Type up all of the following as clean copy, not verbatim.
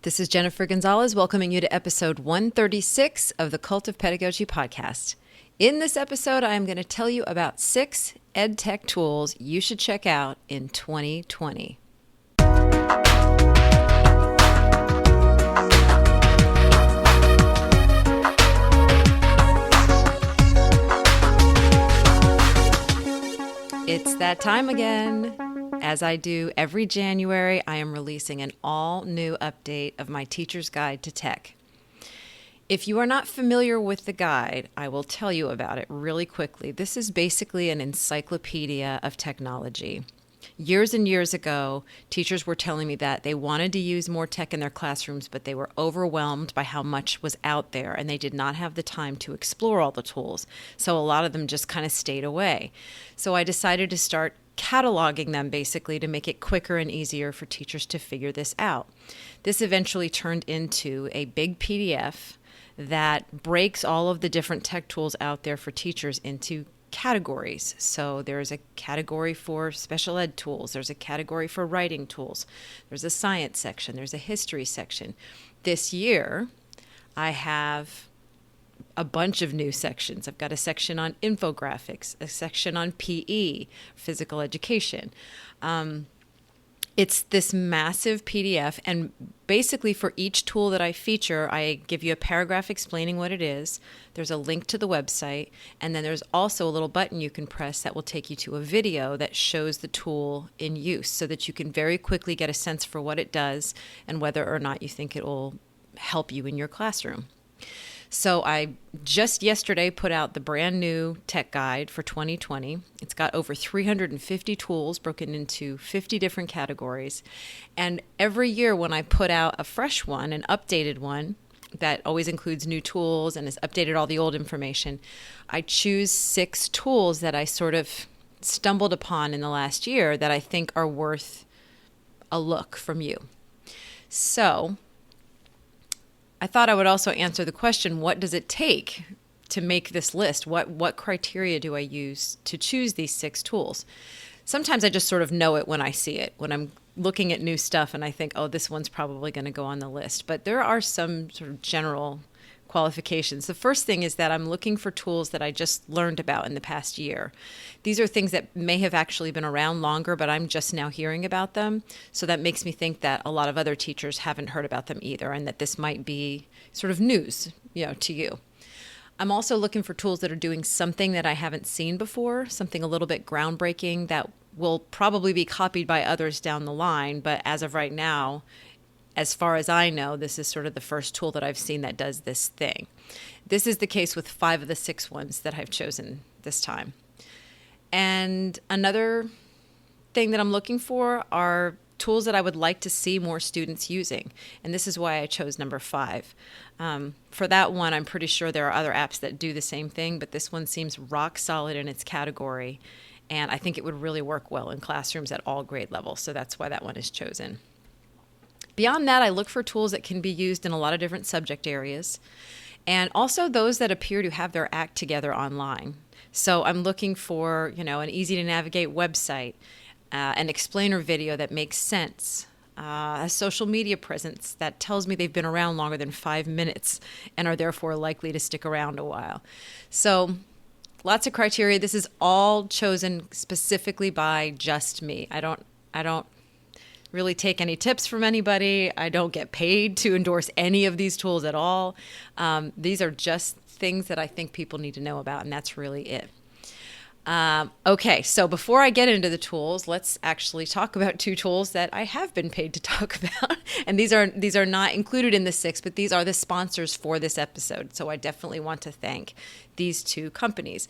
This is Jennifer Gonzalez welcoming you to episode 136 of the Cult of Pedagogy podcast. In this episode, I am going to tell you about 6 ed tech tools you should check out in 2020. It's that time again. As I do every January, I am releasing an all-new update of my Teacher's Guide to Tech. If you are not familiar with the guide, I will tell you about it really quickly. This is basically an encyclopedia of technology. Years and years ago, teachers were telling me that they wanted to use more tech in their classrooms, but they were overwhelmed by how much was out there, and they did not have the time to explore all the tools. So a lot of them just kind of stayed away. So I decided to start cataloging them basically to make it quicker and easier for teachers to figure this out. This eventually turned into a big PDF that breaks all of the different tech tools out there for teachers into categories. So there's a category for special ed tools, there's a category for writing tools, there's a science section, there's a history section. This year, I have a bunch of new sections. I've got a section on infographics, a section on PE, physical education. It's this massive PDF, and basically for each tool that I feature, I give you a paragraph explaining what it is. There's a link to the website, and then there's also a little button you can press that will take you to a video that shows the tool in use so that you can very quickly get a sense for what it does and whether or not you think it will help you in your classroom. So I just yesterday put out the brand new tech guide for 2020. It's got over 350 tools broken into 50 different categories. And every year when I put out a fresh one, an updated one, that always includes new tools and has updated all the old information, I choose 6 tools that I sort of stumbled upon in the last year that I think are worth a look from you. So I thought I would also answer the question, what does it take to make this list? What criteria do I use to choose these 6 tools? Sometimes I just sort of know it when I see it, when I'm looking at new stuff and I think, oh, this one's probably going to go on the list. But there are some sort of general qualifications. The first thing is that I'm looking for tools that I just learned about in the past year. These are things that may have actually been around longer, but I'm just now hearing about them. So that makes me think that a lot of other teachers haven't heard about them either, and that this might be sort of news, to you. I'm also looking for tools that are doing something that I haven't seen before, something a little bit groundbreaking that will probably be copied by others down the line, but as of right now, as far as I know, this is sort of the first tool that I've seen that does this thing. This is the case with 5 of the 6 ones that I've chosen this time. And another thing that I'm looking for are tools that I would like to see more students using. And this is why I chose number 5. For that one, I'm pretty sure there are other apps that do the same thing, but this one seems rock solid in its category. And I think it would really work well in classrooms at all grade levels. So that's why that one is chosen. Beyond that, I look for tools that can be used in a lot of different subject areas, and also those that appear to have their act together online. So I'm looking for, an easy-to-navigate website, an explainer video that makes sense, a social media presence that tells me they've been around longer than 5 minutes and are therefore likely to stick around a while. So lots of criteria. This is all chosen specifically by just me. I don't really take any tips from anybody. I don't get paid to endorse any of these tools at all. These are just things that I think people need to know about, and that's really it. Okay, so before I get into the tools, let's actually talk about 2 tools that I have been paid to talk about. And these are not included in the 6, but these are the sponsors for this episode. So I definitely want to thank these 2 companies.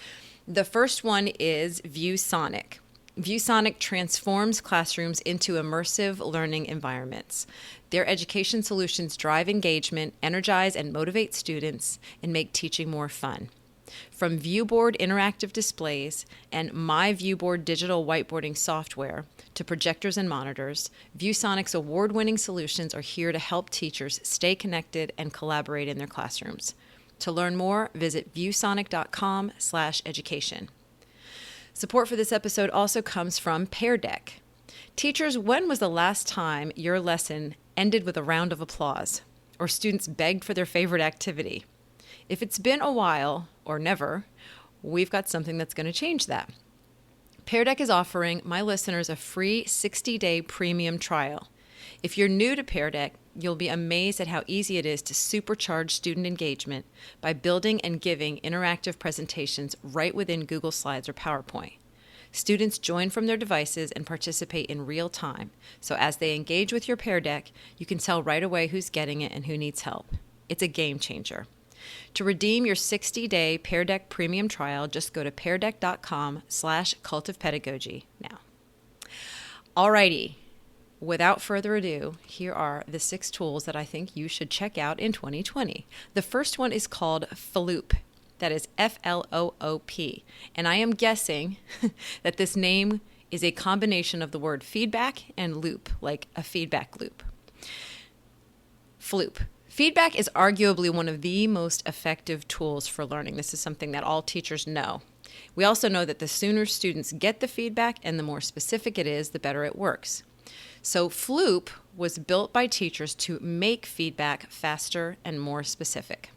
The first one is ViewSonic. ViewSonic transforms classrooms into immersive learning environments. Their education solutions drive engagement, energize and motivate students, and make teaching more fun. From Viewboard interactive displays and My Viewboard digital whiteboarding software to projectors and monitors, ViewSonic's award-winning solutions are here to help teachers stay connected and collaborate in their classrooms. To learn more, visit viewsonic.com/education. Support for this episode also comes from Pear Deck. Teachers, when was the last time your lesson ended with a round of applause, or students begged for their favorite activity. If it's been a while, or never, we've got something that's going to change that. Pear Deck is offering my listeners a free 60-day premium trial. If you're new to Pear Deck, you'll be amazed at how easy it is to supercharge student engagement by building and giving interactive presentations right within Google Slides or PowerPoint. Students join from their devices and participate in real time, so as they engage with your Pear Deck, you can tell right away who's getting it and who needs help. It's a game changer. To redeem your 60-day Pear Deck premium trial, just go to peardeck.com/cultofpedagogy now. Alrighty, without further ado, here are the 6 tools that I think you should check out in 2020. The first one is called Floop. That is Floop. And I am guessing that this name is a combination of the word feedback and loop, like a feedback loop. Floop. Feedback is arguably one of the most effective tools for learning. This is something that all teachers know. We also know that the sooner students get the feedback and the more specific it is, the better it works. So Floop was built by teachers to make feedback faster and more specific.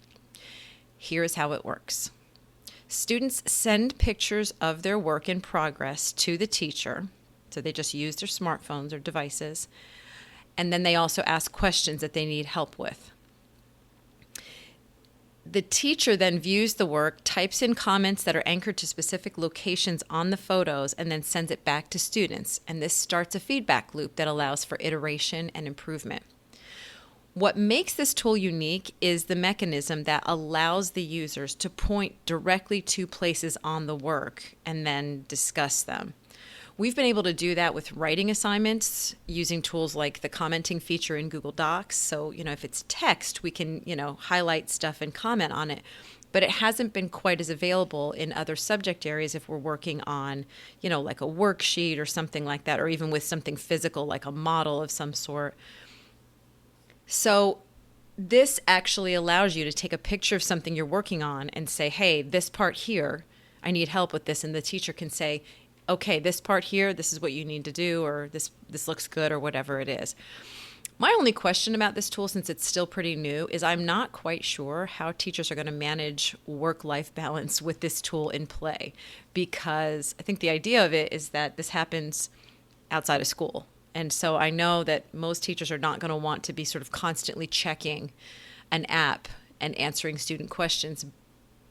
Here's how it works. Students send pictures of their work in progress to the teacher. So they just use their smartphones or devices. And then they also ask questions that they need help with. The teacher then views the work, types in comments that are anchored to specific locations on the photos, and then sends it back to students. And this starts a feedback loop that allows for iteration and improvement. What makes this tool unique is the mechanism that allows the users to point directly to places on the work and then discuss them. We've been able to do that with writing assignments using tools like the commenting feature in Google Docs. So, if it's text, we can, highlight stuff and comment on it. But it hasn't been quite as available in other subject areas if we're working on, like a worksheet or something like that, or even with something physical like a model of some sort. So this actually allows you to take a picture of something you're working on and say, hey, this part here, I need help with this. And the teacher can say, okay, this part here, this is what you need to do, or this looks good, or whatever it is. My only question about this tool, since it's still pretty new, is I'm not quite sure how teachers are going to manage work-life balance with this tool in play, because I think the idea of it is that this happens outside of school. And so I know that most teachers are not going to want to be sort of constantly checking an app and answering student questions.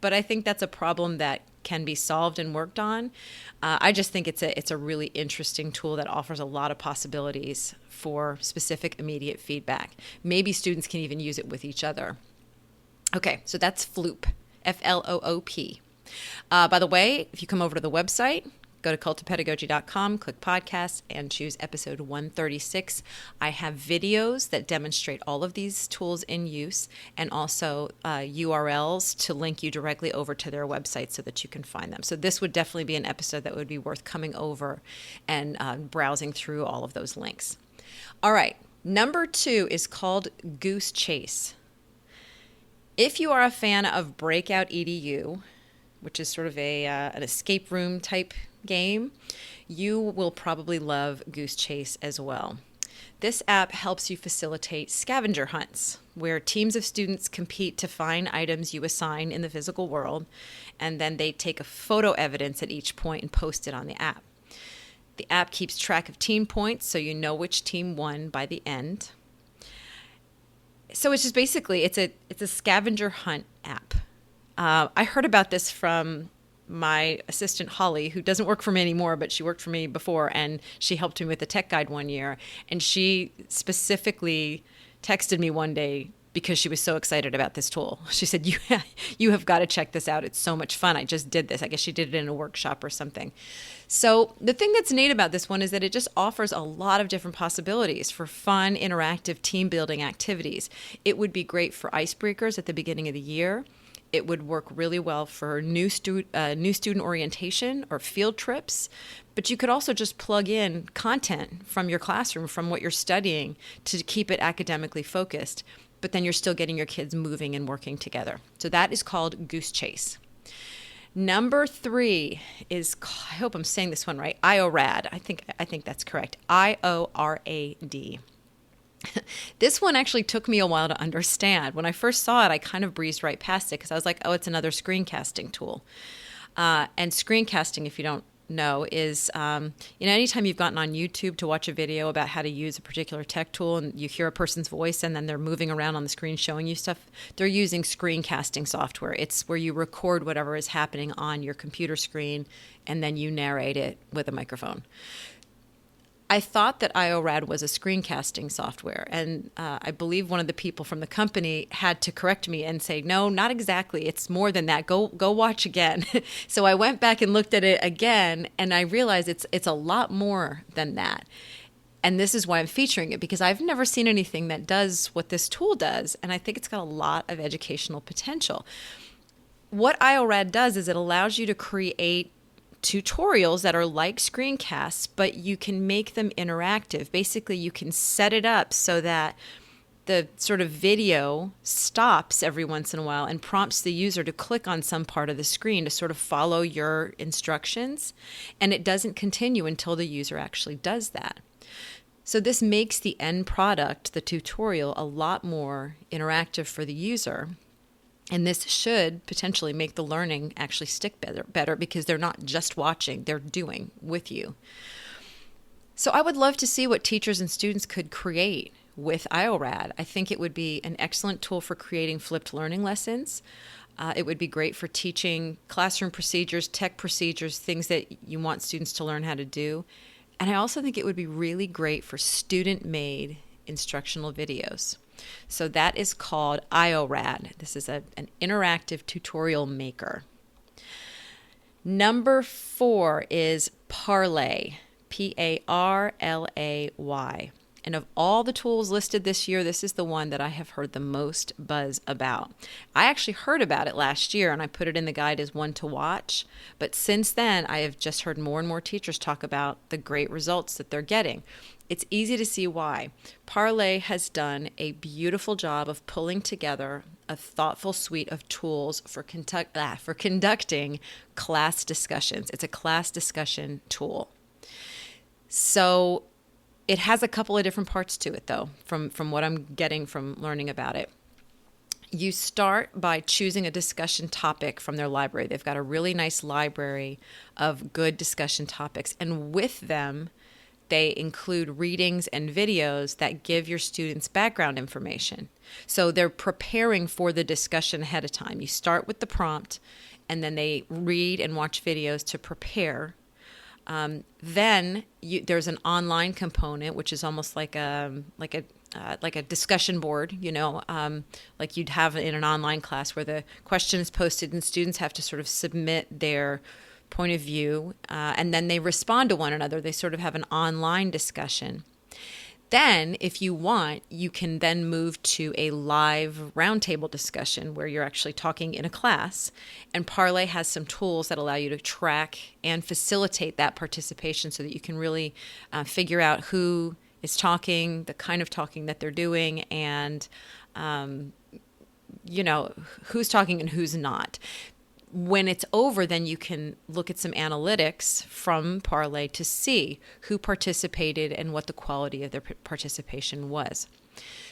But I think that's a problem that can be solved and worked on. I just think it's a really interesting tool that offers a lot of possibilities for specific immediate feedback. Maybe students can even use it with each other. Okay, so that's Floop, Floop. By the way, if you come over to the website, go to cultofpedagogy.com, click podcast, and choose episode 136. I have videos that demonstrate all of these tools in use, and also URLs to link you directly over to their website so that you can find them. So this would definitely be an episode that would be worth coming over and browsing through all of those links. All right, number 2 is called Goose Chase. If you are a fan of Breakout EDU, which is sort of an escape room type game, you will probably love Goose Chase as well. This app helps you facilitate scavenger hunts, where teams of students compete to find items you assign in the physical world, and then they take a photo evidence at each point and post it on the app. The app keeps track of team points, so you know which team won by the end. So it's just basically, it's a scavenger hunt app. I heard about this from my assistant, Holly, who doesn't work for me anymore, but she worked for me before, and she helped me with the tech guide one year. And she specifically texted me one day because she was so excited about this tool. She said, you have got to check this out. It's so much fun. I just did this. I guess she did it in a workshop or something. So the thing that's neat about this one is that it just offers a lot of different possibilities for fun, interactive team building activities. It would be great for icebreakers at the beginning of the year. It would work really well for new student orientation or field trips. But you could also just plug in content from your classroom, from what you're studying, to keep it academically focused. But then you're still getting your kids moving and working together. So that is called Goose Chase. Number 3 is, I hope I'm saying this one right, IORAD. I think that's correct. IORAD. This one actually took me a while to understand. When I first saw it, I kind of breezed right past it because I was like, oh, it's another screencasting tool. And screencasting, if you don't know, is anytime you've gotten on YouTube to watch a video about how to use a particular tech tool and you hear a person's voice and then they're moving around on the screen showing you stuff, they're using screencasting software. It's where you record whatever is happening on your computer screen and then you narrate it with a microphone. I thought that IORAD was a screencasting software, and I believe one of the people from the company had to correct me and say, no, not exactly. It's more than that. Go watch again. So I went back and looked at it again, and I realized it's a lot more than that. And this is why I'm featuring it, because I've never seen anything that does what this tool does, and I think it's got a lot of educational potential. What IORAD does is it allows you to create tutorials that are like screencasts, but you can make them interactive. Basically, you can set it up so that the sort of video stops every once in a while and prompts the user to click on some part of the screen to sort of follow your instructions, and it doesn't continue until the user actually does that. So this makes the end product, the tutorial, a lot more interactive for the user. And this should potentially make the learning actually stick better because they're not just watching, they're doing with you. So I would love to see what teachers and students could create with IORAD. I think it would be an excellent tool for creating flipped learning lessons. It would be great for teaching classroom procedures, tech procedures, things that you want students to learn how to do. And I also think it would be really great for student-made instructional videos. So that is called IORAD. This is an interactive tutorial maker. Number 4 is Parley, Parlay. And of all the tools listed this year, this is the one that I have heard the most buzz about. I actually heard about it last year and I put it in the guide as one to watch. But since then, I have just heard more and more teachers talk about the great results that they're getting. It's easy to see why. Parley has done a beautiful job of pulling together a thoughtful suite of tools for conducting class discussions. It's a class discussion tool. So it has a couple of different parts to it, though, from what I'm getting from learning about it. You start by choosing a discussion topic from their library. They've got a really nice library of good discussion topics, and with them, they include readings and videos that give your students background information. So they're preparing for the discussion ahead of time. You start with the prompt, and then they read and watch videos to prepare. Then there's an online component, which is almost like a discussion board, like you'd have in an online class where the question is posted and students have to sort of submit their point of view, and then they respond to one another. They sort of have an online discussion. Then, if you want, you can then move to a live roundtable discussion where you're actually talking in a class. And Parley has some tools that allow you to track and facilitate that participation so that you can really figure out who is talking, the kind of talking that they're doing, and who's talking and who's not. When it's over, then you can look at some analytics from Parley to see who participated and what the quality of their participation was.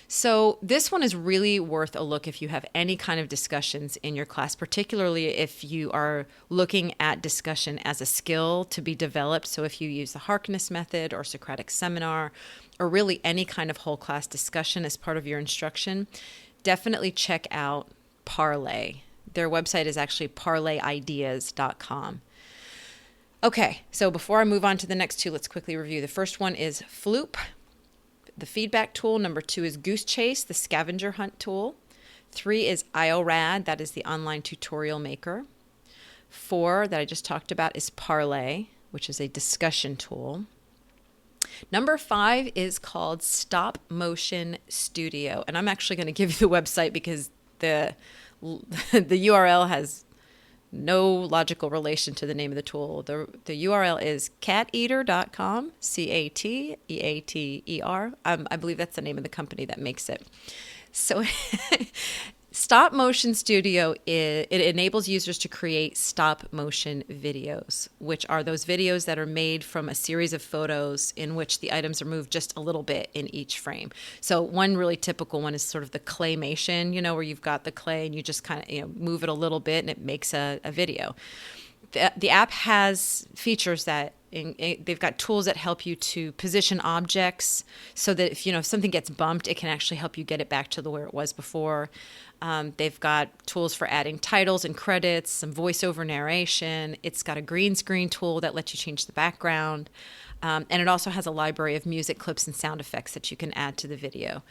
So this one is really worth a look if you have any kind of discussions in your class, particularly if you are looking at discussion as a skill to be developed. So if you use the Harkness method or Socratic seminar, or really any kind of whole class discussion as part of your instruction, definitely check out Parley. Their website is actually parleyideas.com. Okay, so before I move on to the next two, let's quickly review. The first one is Floop, the feedback tool. Number 2 is Goose Chase, the scavenger hunt tool. 3 is IORAD, that is the online tutorial maker. 4 that I just talked about is Parley, which is a discussion tool. Number 5 is called Stop Motion Studio, and I'm actually going to give you the website because the URL has no logical relation to the name of the tool. The URL is cateater.com, Cateater. I believe that's the name of the company that makes it. So Stop Motion Studio, it enables users to create stop motion videos, which are those videos that are made from a series of photos in which the items are moved just a little bit in each frame. So one really typical one is sort of the claymation, where you've got the clay and you just kind of move it a little bit and it makes a video. The app has features that they've got tools that help you to position objects so that if something gets bumped, it can actually help you get it back to where it was before. They've got tools for adding titles and credits, some voiceover narration. It's got a green screen tool that lets you change the background. And it also has a library of music clips and sound effects that you can add to the video.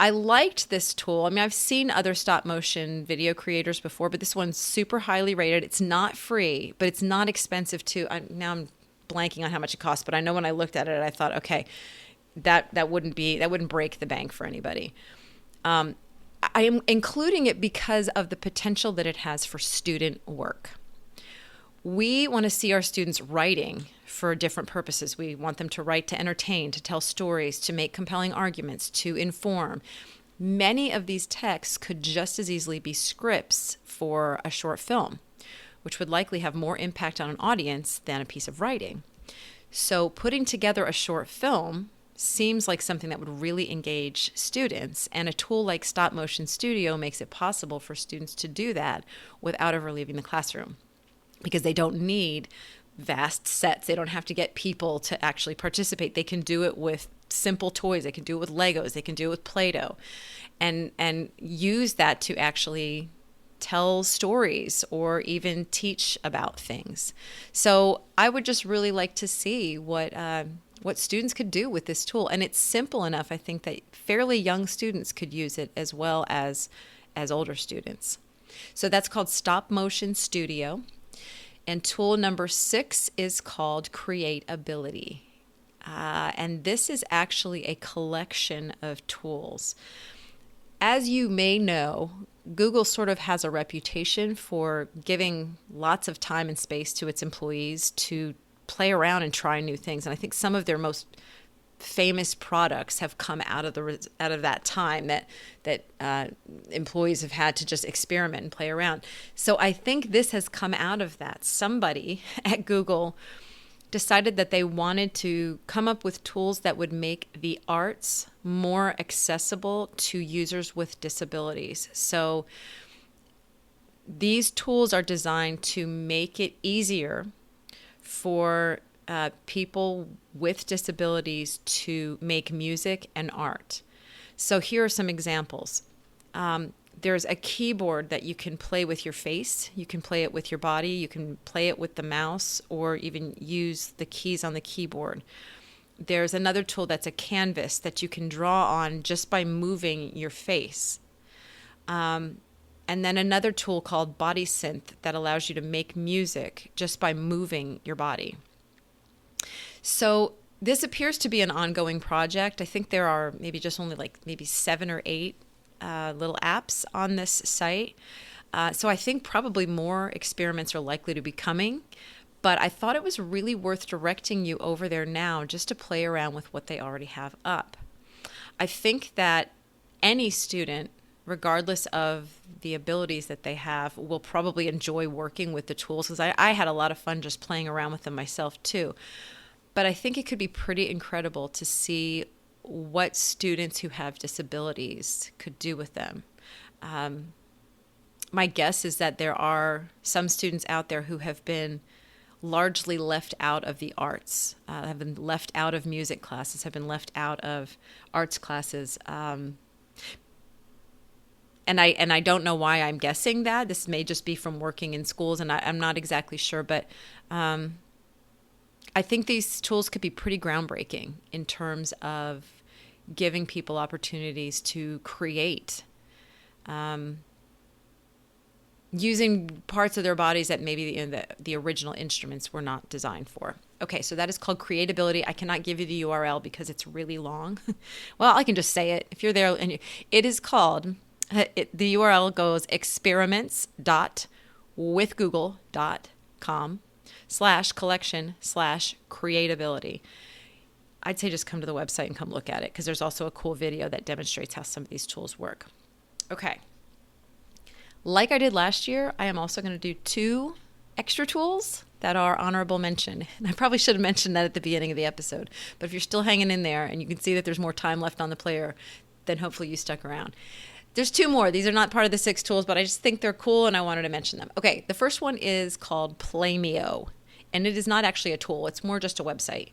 I liked this tool. I mean, I've seen other stop motion video creators before, but this one's super highly rated. It's not free, but it's not expensive too. Now I'm blanking on how much it costs, but I know when I looked at it, I thought, okay, that wouldn't break the bank for anybody. I am including it because of the potential that it has for student work. We want to see our students writing for different purposes. We want them to write to entertain, to tell stories, to make compelling arguments, to inform. Many of these texts could just as easily be scripts for a short film, which would likely have more impact on an audience than a piece of writing. So putting together a short film seems like something that would really engage students, and a tool like Stop Motion Studio makes it possible for students to do that without ever leaving the classroom, because they don't need vast sets. They don't have to get people to actually participate. They can do it with simple toys. They can do it with Legos. They can do it with Play-Doh, and use that to actually tell stories or even teach about things. So I would just really like to see what students could do with this tool. And it's simple enough, I think, that fairly young students could use it as well as older students. So that's called Stop Motion Studio. And tool number 6 is called Create-Ability. And this is actually a collection of tools. As you may know, Google sort of has a reputation for giving lots of time and space to its employees to play around and try new things. And I think some of their most famous products have come out of that time that employees have had to just experiment and play around. So I think this has come out of that. Somebody at Google decided that they wanted to come up with tools that would make the arts more accessible to users with disabilities. So these tools are designed to make it easier for people with disabilities to make music and art. So here are some examples. There's a keyboard that you can play with your face. You can play it with your body. You can play it with the mouse, or even use the keys on the keyboard. There's another tool that's a canvas that you can draw on just by moving your face. And then another tool called Body Synth that allows you to make music just by moving your body. So this appears to be an ongoing project. I think there are maybe 7 or 8 little apps on this site. So I think probably more experiments are likely to be coming. But I thought it was really worth directing you over there now just to play around with what they already have up. I think that any student, regardless of the abilities that they have, will probably enjoy working with the tools, because I had a lot of fun just playing around with them myself too. But I think it could be pretty incredible to see what students who have disabilities could do with them. My guess is that there are some students out there who have been largely left out of the arts, have been left out of music classes, have been left out of arts classes. And I don't know why I'm guessing that. This may just be from working in schools, and I'm not exactly sure, but I think these tools could be pretty groundbreaking in terms of giving people opportunities to create, using parts of their bodies that maybe the original instruments were not designed for. Okay, so that is called Create-Ability. I cannot give you the URL because it's really long. Well, I can just say it. If you're there, it is called, the URL goes experiments.withgoogle.com/collection/Create-Ability. I'd say just come to the website and come look at it, because there's also a cool video that demonstrates how some of these tools work. Okay. Like I did last year, I am also going to do 2 extra tools that are honorable mention. And I probably should have mentioned that at the beginning of the episode. But if you're still hanging in there and you can see that there's more time left on the player, then hopefully you stuck around. There's 2 more. These are not part of the 6 tools, but I just think they're cool and I wanted to mention them. Okay, the first one is called Playmeo. And it is not actually a tool. It's more just a website.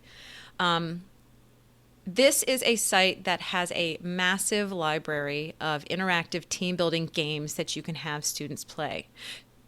This is a site that has a massive library of interactive team building games that you can have students play.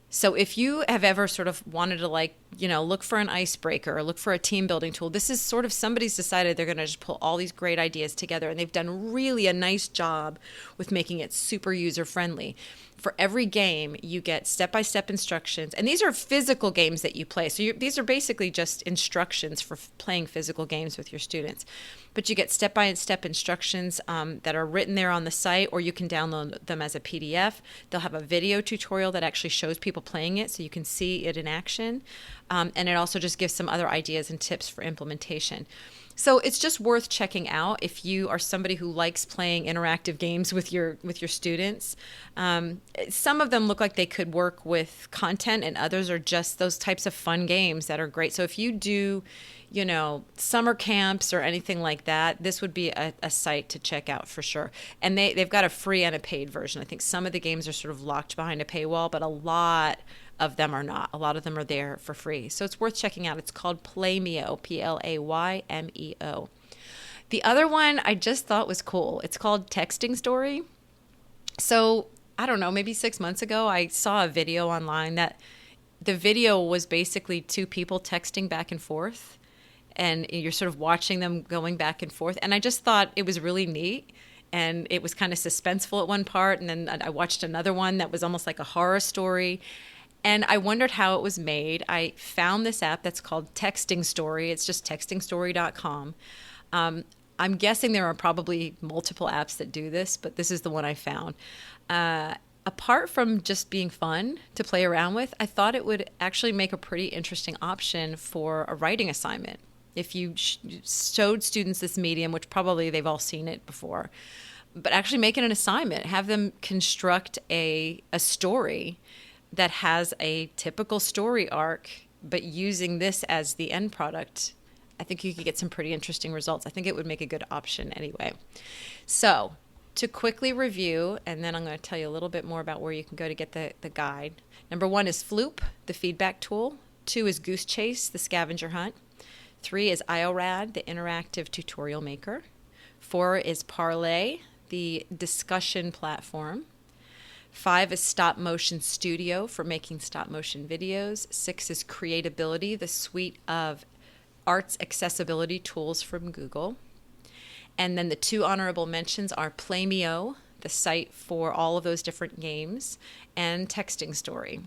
So if you have ever sort of wanted to look for an icebreaker or look for a team building tool, this is sort of somebody's decided they're going to just pull all these great ideas together, and they've done really a nice job with making it super user friendly. For every game, you get step-by-step instructions, and these are physical games that you play. So these are basically just instructions for playing physical games with your students. But you get step-by-step instructions that are written there on the site, or you can download them as a PDF. They'll have a video tutorial that actually shows people playing it so you can see it in action. And it also just gives some other ideas and tips for implementation. So it's just worth checking out if you are somebody who likes playing interactive games with your students. Some of them look like they could work with content, and others are just those types of fun games that are great. So if you do, summer camps or anything like that, this would be a site to check out for sure. And they've got a free and a paid version. I think some of the games are sort of locked behind a paywall, but a lot of them are not. A lot of them are there for free. So it's worth checking out. It's called Playmeo, Playmeo. The other one I just thought was cool. It's called Texting Story. So I don't know, maybe 6 months ago, I saw a video online that the video was basically 2 people texting back and forth, and you're sort of watching them going back and forth. And I just thought it was really neat. And it was kind of suspenseful at one part. And then I watched another one that was almost like a horror story. And I wondered how it was made. I found this app that's called Texting Story. It's just textingstory.com. I'm guessing there are probably multiple apps that do this, but this is the one I found. Apart from just being fun to play around with, I thought it would actually make a pretty interesting option for a writing assignment. If you showed students this medium, which probably they've all seen it before, but actually make it an assignment, have them construct a story that has a typical story arc, but using this as the end product, I think you could get some pretty interesting results. I think it would make a good option anyway. So to quickly review, and then I'm going to tell you a little bit more about where you can go to get the guide. Number 1 is Floop, the feedback tool. 2 is Goose Chase, the scavenger hunt. 3 is IORAD, the interactive tutorial maker. 4 is Parlay, the discussion platform. 5 is Stop Motion Studio for making stop motion videos. 6 is Creatability, the suite of arts accessibility tools from Google. And then the 2 honorable mentions are Playmeo, the site for all of those different games, and Texting Story.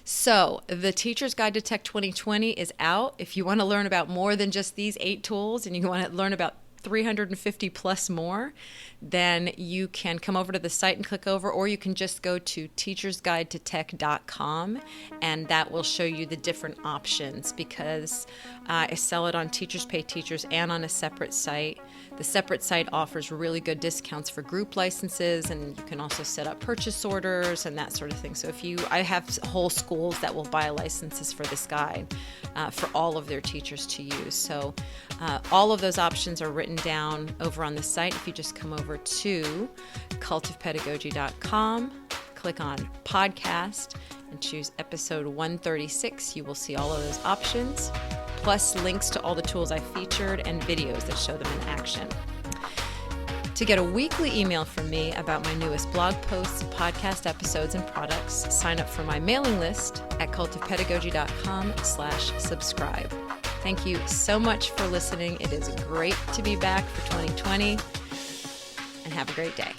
So the Teacher's Guide to Tech 2020 is out. If you want to learn about more than just these 8 tools and you want to learn about 350 plus more, then you can come over to the site and click over, or you can just go to teachersguidetotech.com, and that will show you the different options, because I sell it on Teachers Pay Teachers and on a separate site. The separate site offers really good discounts for group licenses, and you can also set up purchase orders and that sort of thing. So I have whole schools that will buy licenses for this guide for all of their teachers to use. So all of those options are written down over on the site. If you just come over to cultofpedagogy.com, click on podcast, and choose episode 136, you will see all of those options, plus links to all the tools I featured and videos that show them in action. To get a weekly email from me about my newest blog posts, podcast episodes, and products, sign up for my mailing list at cultofpedagogy.com/subscribe. Thank you so much for listening. It is great to be back for 2020, and have a great day.